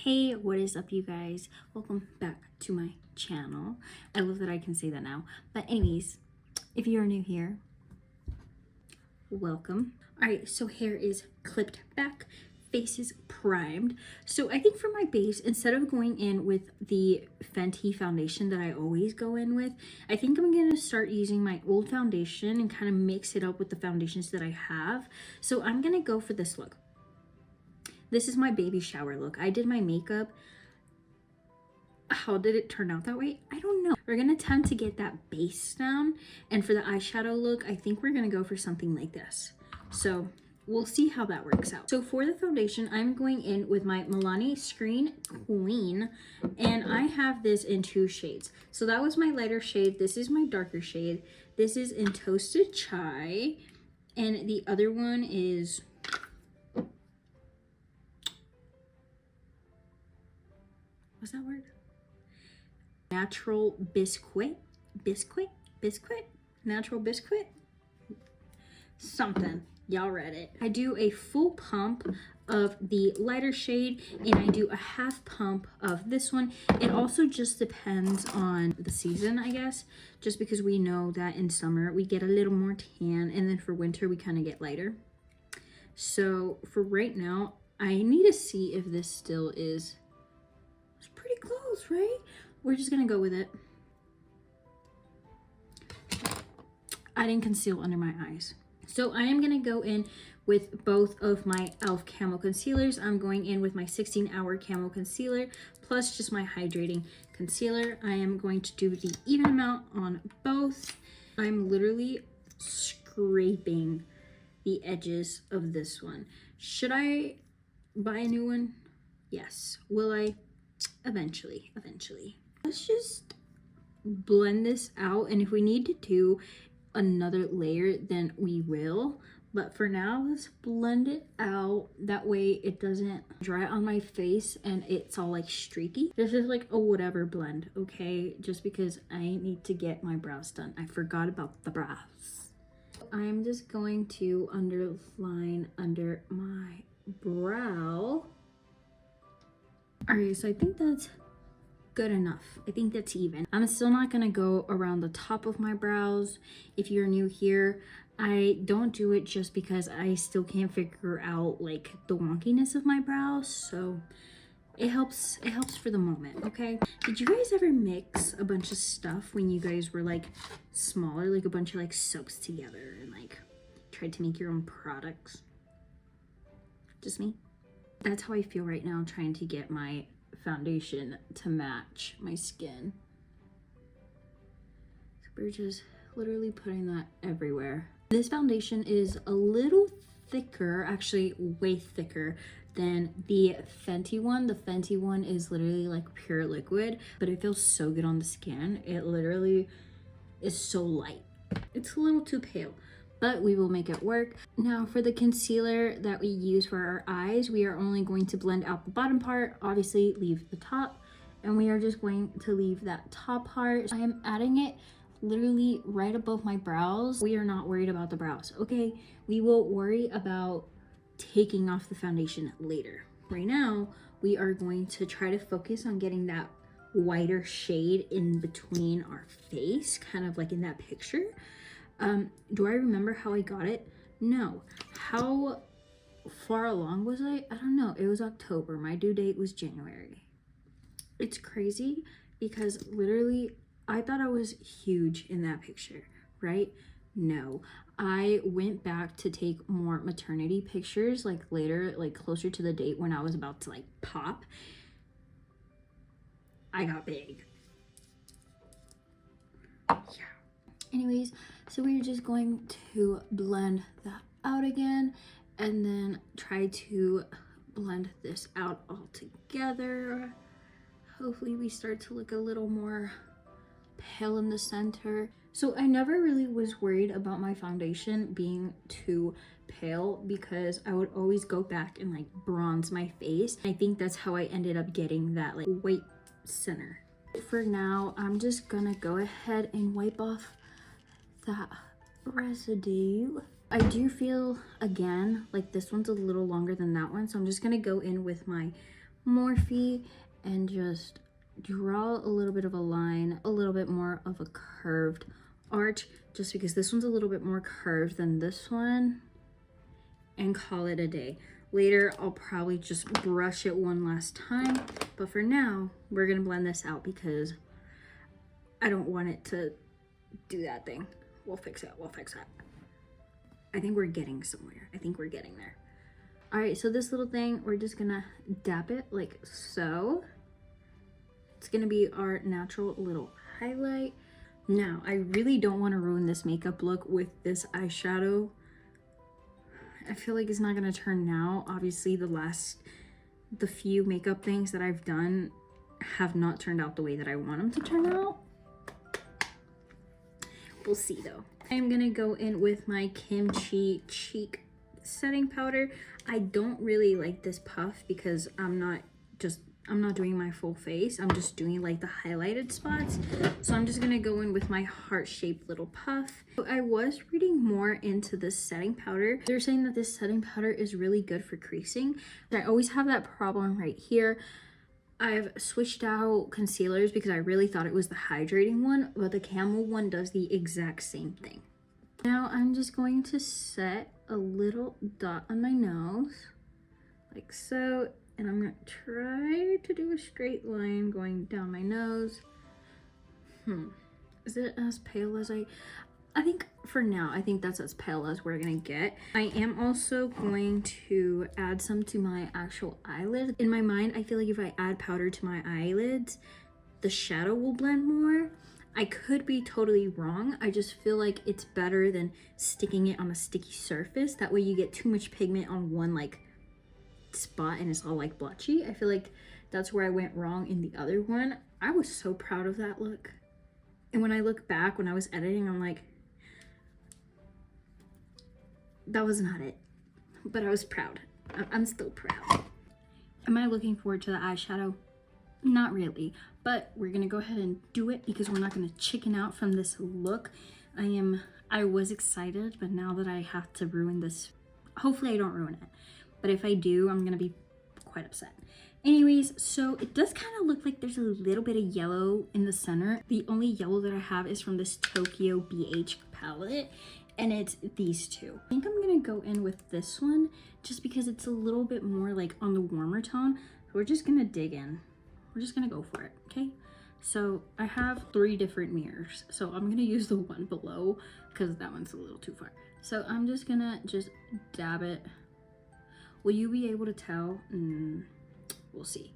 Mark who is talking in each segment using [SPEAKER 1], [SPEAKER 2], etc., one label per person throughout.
[SPEAKER 1] Hey, what is up, you guys? Welcome back to my channel. I love that I can say that now. But anyways, if you are new here, welcome. All right, so hair is clipped back, face is primed. So I think for my base, instead of going in with the Fenty foundation that I always go in with, I think I'm gonna start using my old foundation and kind of mix it up with the foundations that I have. So I'm gonna go for this look. This is my baby shower look. I did my makeup. How did it turn out that way? I don't know. We're gonna attempt to get that base down, and for the eyeshadow look, I think we're gonna go for something like this. So we'll see how that works out. So for the foundation, I'm going in with my Milani Screen Queen, and I have this in 2 shades. So that was my lighter shade. This is my darker shade. This is in Toasted Chai, and the other one is what's that word? Natural biscuit, natural biscuit, something. Y'all read it. I do a full pump of the lighter shade, and I do a half pump of this one. It also just depends on the season, I guess, just because we know that in summer we get a little more tan, and then for winter we kind of get lighter. So for right now, I need to see if this still is, it's pretty close, right? We're just gonna go with it. I didn't conceal under my eyes. So I am gonna go in with both of my e.l.f. Camo Concealers. I'm going in with my 16-hour Camo Concealer, plus just my hydrating concealer. I am going to do the even amount on both. I'm literally scraping the edges of this one. Should I buy a new one? Yes. Will I? Eventually. Let's just blend this out, and if we need to do another layer, then we will. But for now, let's blend it out. That way it doesn't dry on my face and it's all like streaky. This is like a whatever blend, okay? Just because I need to get my brows done. I forgot about the brows. I'm just going to underline under my brow. All right, so I think that's good enough. I think that's even. I'm still not gonna go around the top of my brows. If you're new here, I don't do it just because I still can't figure out like the wonkiness of my brows. So it helps for the moment, okay? Did you guys ever mix a bunch of stuff when you guys were like smaller, like a bunch of like soaps together and like tried to make your own products? Just me? That's how I feel right now, trying to get my foundation to match my skin. So we're just literally putting that everywhere. This foundation is a little thicker, actually way thicker than the Fenty one. The Fenty one is literally like pure liquid, but it feels so good on the skin. It literally is so light. It's a little too pale, but we will make it work. Now for the concealer that we use for our eyes, we are only going to blend out the bottom part, obviously leave the top, and we are just going to leave that top part. I am adding it literally right above my brows. We are not worried about the brows, okay? We will worry about taking off the foundation later. Right now, we are going to try to focus on getting that whiter shade in between our face, kind of like in that picture. Do I remember how I got it? No. How far along was I? I don't know. It was October. My due date was January. It's crazy because literally I thought I was huge in that picture, right? No. I went back to take more maternity pictures like later, like closer to the date when I was about to like pop. I got big. Yeah. Anyways, so we're just going to blend that out again and then try to blend this out all together. Hopefully we start to look a little more pale in the center. So I never really was worried about my foundation being too pale because I would always go back and like bronze my face. I think that's how I ended up getting that like white center. For now, I'm just gonna go ahead and wipe off that residue. I do feel again like this one's a little longer than that one, so I'm just gonna go in with my Morphe and just draw a little bit of a line, a little bit more of a curved arch, just because this one's a little bit more curved than this one, and call it a day. Later, I'll probably just brush it one last time, but for now, we're gonna blend this out because I don't want it to do that thing. We'll fix it, we'll fix it. I think we're getting somewhere. I think we're getting there. All right, so this little thing, we're just gonna dab it like so. It's gonna be our natural little highlight. Now, I really don't wanna ruin this makeup look with this eyeshadow. I feel like it's not gonna turn out. Obviously, the few makeup things that I've done have not turned out the way that I want them to turn out. We'll see though. I'm gonna go in with my Kimchi Cheek setting powder. I don't really like this puff because I'm not doing my full face. I'm just doing like the highlighted spots. So I'm just gonna go in with my heart-shaped little puff. I was reading more into this setting powder. They're saying that this setting powder is really good for creasing. I always have that problem right here. I've switched out concealers because I really thought it was the hydrating one, but the Camel one does the exact same thing. Now I'm just going to set a little dot on my nose, like so, and I'm gonna try to do a straight line going down my nose. Is it as pale as I think for now, I think that's as pale as we're gonna get. I am also going to add some to my actual eyelid. In my mind, I feel like if I add powder to my eyelids, the shadow will blend more. I could be totally wrong. I just feel like it's better than sticking it on a sticky surface. That way you get too much pigment on one like spot and it's all like blotchy. I feel like that's where I went wrong in the other one. I was so proud of that look. And when I look back, when I was editing, I'm like, that was not it. But I was proud. I'm still proud. Am I looking forward to the eyeshadow? Not really, but we're gonna go ahead and do it because we're not gonna chicken out from this look. I was excited, but now that I have to ruin this, hopefully I don't ruin it. But if I do, I'm gonna be quite upset. Anyways, so it does kind of look like there's a little bit of yellow in the center. The only yellow that I have is from this Tokyo BH palette, and it's these two. I think I'm gonna go in with this one just because it's a little bit more like on the warmer tone. So we're just gonna dig in. We're just gonna go for it, okay? So I have 3 different mirrors. So I'm gonna use the one below because that one's a little too far. So I'm just gonna dab it. Will you be able to tell? We'll see.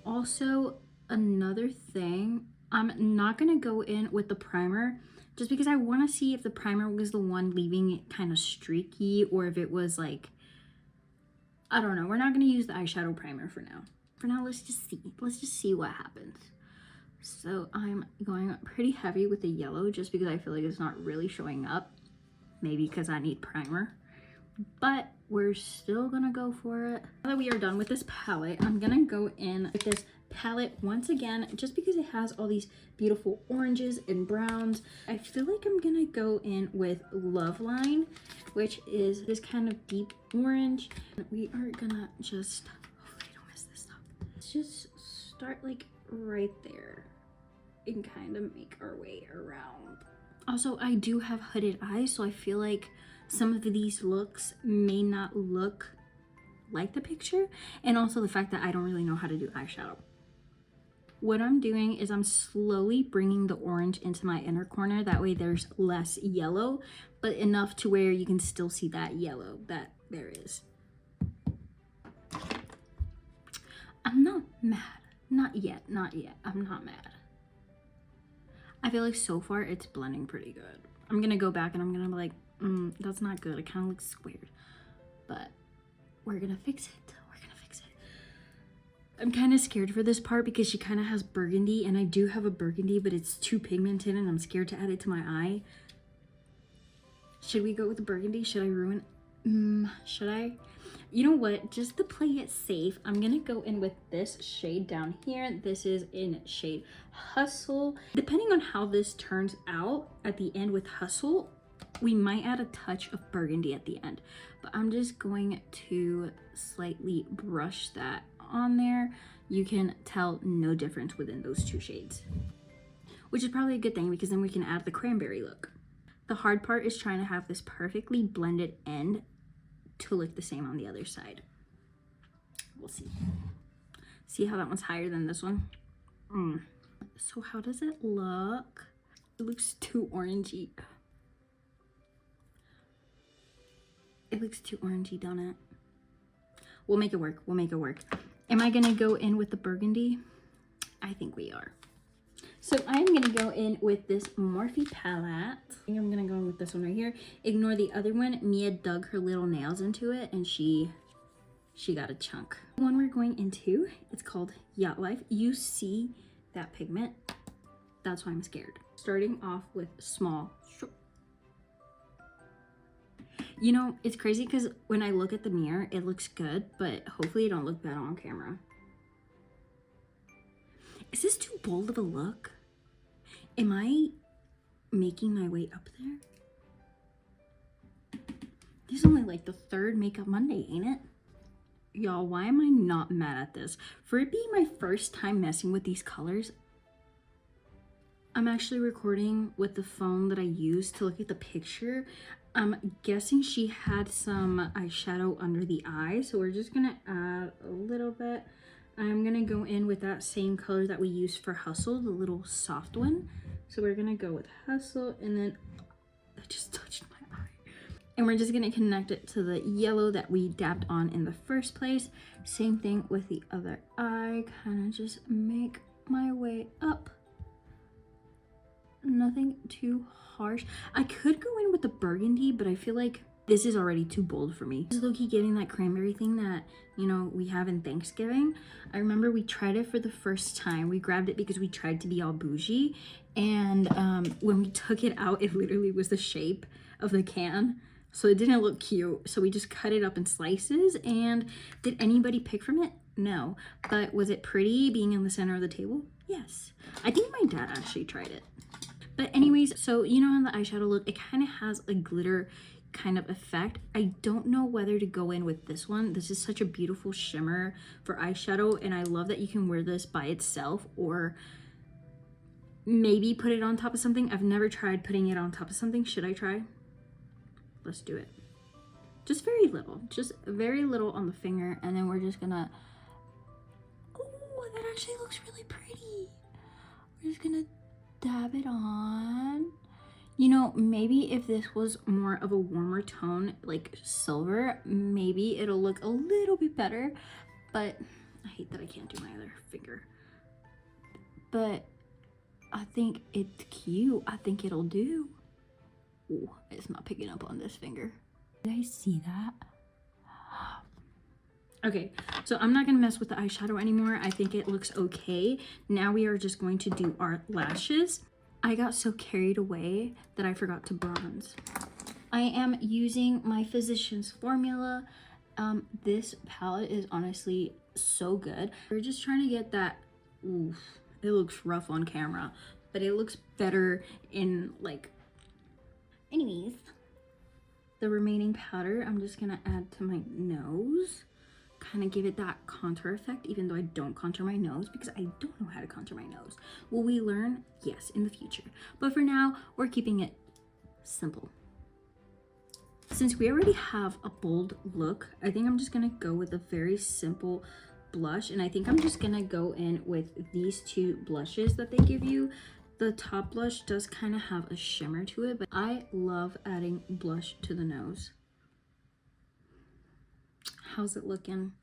[SPEAKER 1] Also, another thing, I'm not gonna go in with the primer just because I wanna see if the primer was the one leaving it kind of streaky or if it was like, I don't know. We're not gonna use the eyeshadow primer for now. For now, let's just see what happens. So I'm going pretty heavy with the yellow just because I feel like it's not really showing up. Maybe because I need primer. But we're still gonna go for it. Now that we are done with this palette, I'm gonna go in with this palette once again, just because it has all these beautiful oranges and browns. I feel like I'm gonna go in with Love Line, which is this kind of deep orange. We are gonna just, hopefully I don't mess this up. Let's just start like right there and kind of make our way around. Also, I do have hooded eyes, so I feel like some of these looks may not look like the picture, and also the fact that I don't really know how to do eyeshadow. What I'm doing is I'm slowly bringing the orange into my inner corner. That way there's less yellow, but enough to where you can still see that yellow that there is. I'm not mad. Not yet. I'm not mad. I feel like so far it's blending pretty good. I'm gonna go back and I'm gonna be like, that's not good. It kind of looks squared, but we're gonna fix it. I'm kind of scared for this part because she kind of has burgundy, and I do have a burgundy, but it's too pigmented and I'm scared to add it to my eye. Should we go with the burgundy? Should I ruin it? Should I? You know what? Just to play it safe, I'm gonna go in with this shade down here. This is in shade Hustle. Depending on how this turns out at the end with Hustle, we might add a touch of burgundy at the end, but I'm just going to slightly brush that on there, you can tell no difference within those two shades. Which is probably a good thing because then we can add the cranberry look. The hard part is trying to have this perfectly blended end to look the same on the other side. We'll see. See how that one's higher than this one? So how does it look? It looks too orangey. It looks too orangey, don't it? We'll make it work. We'll make it work. Am I gonna go in with the burgundy? I think we are. So I'm gonna go in with this Morphe palette. I think I'm gonna go in with this one right here. Ignore the other one. Mia dug her little nails into it and she got a chunk. The one we're going into, it's called Yacht Life. You see that pigment? That's why I'm scared. Starting off with small. You know, it's crazy because when I look at the mirror, it looks good, but hopefully it don't look bad on camera. Is this too bold of a look? Am I making my way up there? This is only like the third Makeup Monday, ain't it? Y'all, why am I not mad at this? For it being my first time messing with these colors, I'm actually recording with the phone that I used to look at the picture. I'm guessing she had some eyeshadow under the eye, so we're just gonna add a little bit. I'm gonna go in with that same color that we used for Hustle, the little soft one. So we're gonna go with Hustle, and then I just touched my eye. And we're just gonna connect it to the yellow that we dabbed on in the first place. Same thing with the other eye, kind of just make my way up. Nothing too harsh. I could go in with the burgundy, but I feel like this is already too bold for me. This is low-key getting that cranberry thing that, you know, we have in Thanksgiving. I remember we tried it for the first time. We grabbed it because we tried to be all bougie. And when we took it out, it literally was the shape of the can. So it didn't look cute. So we just cut it up in slices. And did anybody pick from it? No. But was it pretty being in the center of the table? Yes. I think my dad actually tried it. But anyways, so you know how the eyeshadow look, it kind of has a glitter kind of effect. I don't know whether to go in with this one. This is such a beautiful shimmer for eyeshadow, and I love that you can wear this by itself or maybe put it on top of something. I've never tried putting it on top of something. Should I try? Let's do it. Just very little on the finger, and then we're just gonna, oh, that actually looks really pretty. We're just gonna dab it on. You know, maybe if this was more of a warmer tone, like silver, maybe it'll look a little bit better, but I hate that I can't do my other finger. But I think it's cute. I think it'll do. Oh, it's not picking up on this finger. Did I see that? Okay, so I'm not gonna mess with the eyeshadow anymore. I think it looks okay. Now we are just going to do our lashes. I got so carried away that I forgot to bronze. I am using my Physicians Formula. This palette is honestly so good. We're just trying to get that, oof, it looks rough on camera, but it looks better in like, anyways. The remaining powder, I'm just gonna add to my nose. Kind of give it that contour effect, even though I don't contour my nose because I don't know how to contour my nose. Will we learn? Yes, in the future. But for now, we're keeping it simple. Since we already have a bold look, I think I'm just gonna go with a very simple blush, and I think I'm just gonna go in with these two blushes that they give you. The top blush does kind of have a shimmer to it, but I love adding blush to the nose. How's it looking?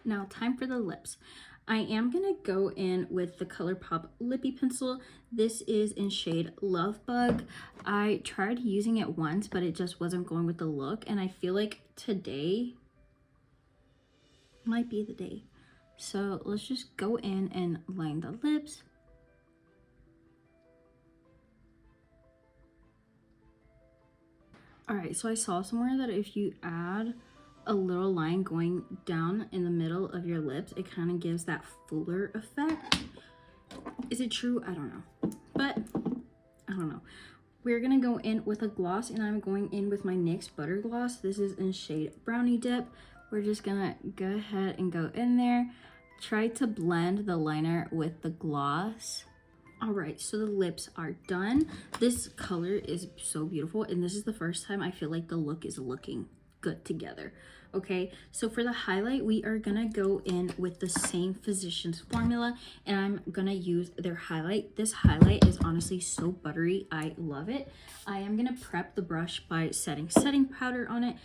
[SPEAKER 1] Now, time for the lips. I am gonna go in with the ColourPop Lippy Pencil. This is in shade Love Bug. I tried using it once, but it just wasn't going with the look, and I feel like today might be the day. So let's just go in and line the lips. All right, so I saw somewhere that if you add a little line going down in the middle of your lips, it kind of gives that fuller effect. Is it true? I don't know, but I don't know. We're gonna go in with a gloss, and I'm going in with my NYX Butter Gloss. This is in shade Brownie Dip. we're just gonna go ahead and go in there. Try to blend the liner with the gloss. All right, so the lips are done. This color is so beautiful, and this is the first time I feel like the look is looking good together. Okay, so for the highlight, we are gonna go in with the same Physicians formula, and I'm gonna use their highlight. This highlight is honestly so buttery. I love it. I am gonna prep the brush by setting powder on it,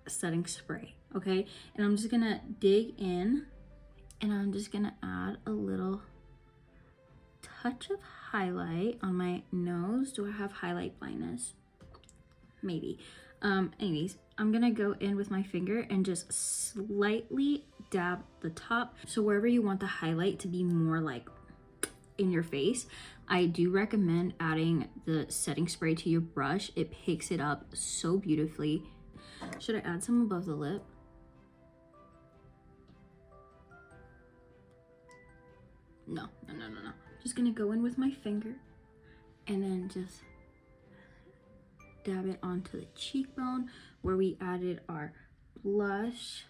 [SPEAKER 1] setting spray, okay? And I'm just gonna dig in, and I'm just gonna add a little touch of highlight on my nose. Do I have highlight blindness? Maybe. Anyways, I'm gonna go in with my finger and just slightly dab the top. So wherever you want the highlight to be more like in your face, I do recommend adding the setting spray to your brush. It picks it up so beautifully. Should I add some above the lip? No. Just gonna go in with my finger and then just dab it onto the cheekbone where we added our blush.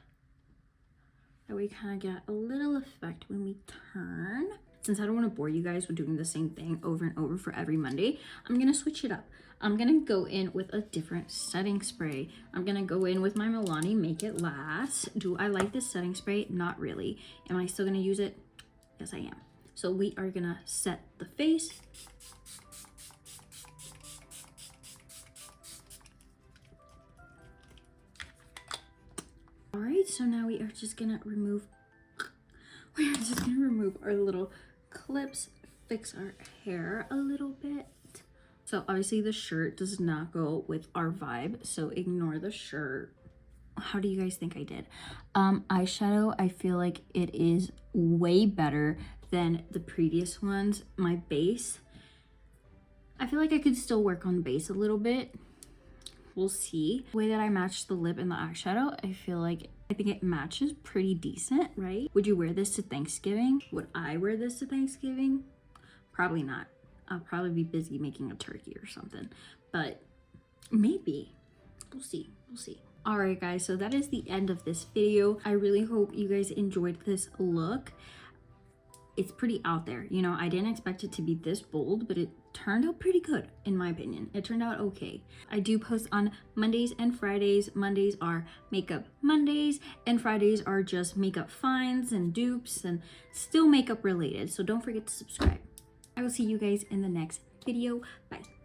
[SPEAKER 1] That we kind of get a little effect when we turn. Since I don't want to bore you guys with doing the same thing over and over for every Monday, I'm gonna switch it up. I'm gonna go in with a different setting spray. I'm gonna go in with my Milani Make It Last. Do I like this setting spray? Not really. Am I still gonna use it? Yes, I am. So we are gonna set the face. All right, so now we are just gonna remove our little clips, fix our hair a little bit. So obviously the shirt does not go with our vibe, so ignore the shirt. How do you guys think I did? Eyeshadow, I feel like it is way better than the previous ones. My base, I feel like I could still work on the base a little bit. We'll see. The way that I matched the lip and the eyeshadow, I think it matches pretty decent, right? Would you wear this to Thanksgiving? Would I wear this to Thanksgiving? Probably not. I'll probably be busy making a turkey or something, but maybe. We'll see. All right, guys, so that is the end of this video. I really hope you guys enjoyed this look. It's pretty out there. You know, I didn't expect it to be this bold, but it turned out pretty good, in my opinion. It turned out okay. I do post on Mondays and Fridays. Mondays are makeup Mondays, and Fridays are just makeup finds and dupes and still makeup related. So don't forget to subscribe. I will see you guys in the next video. Bye.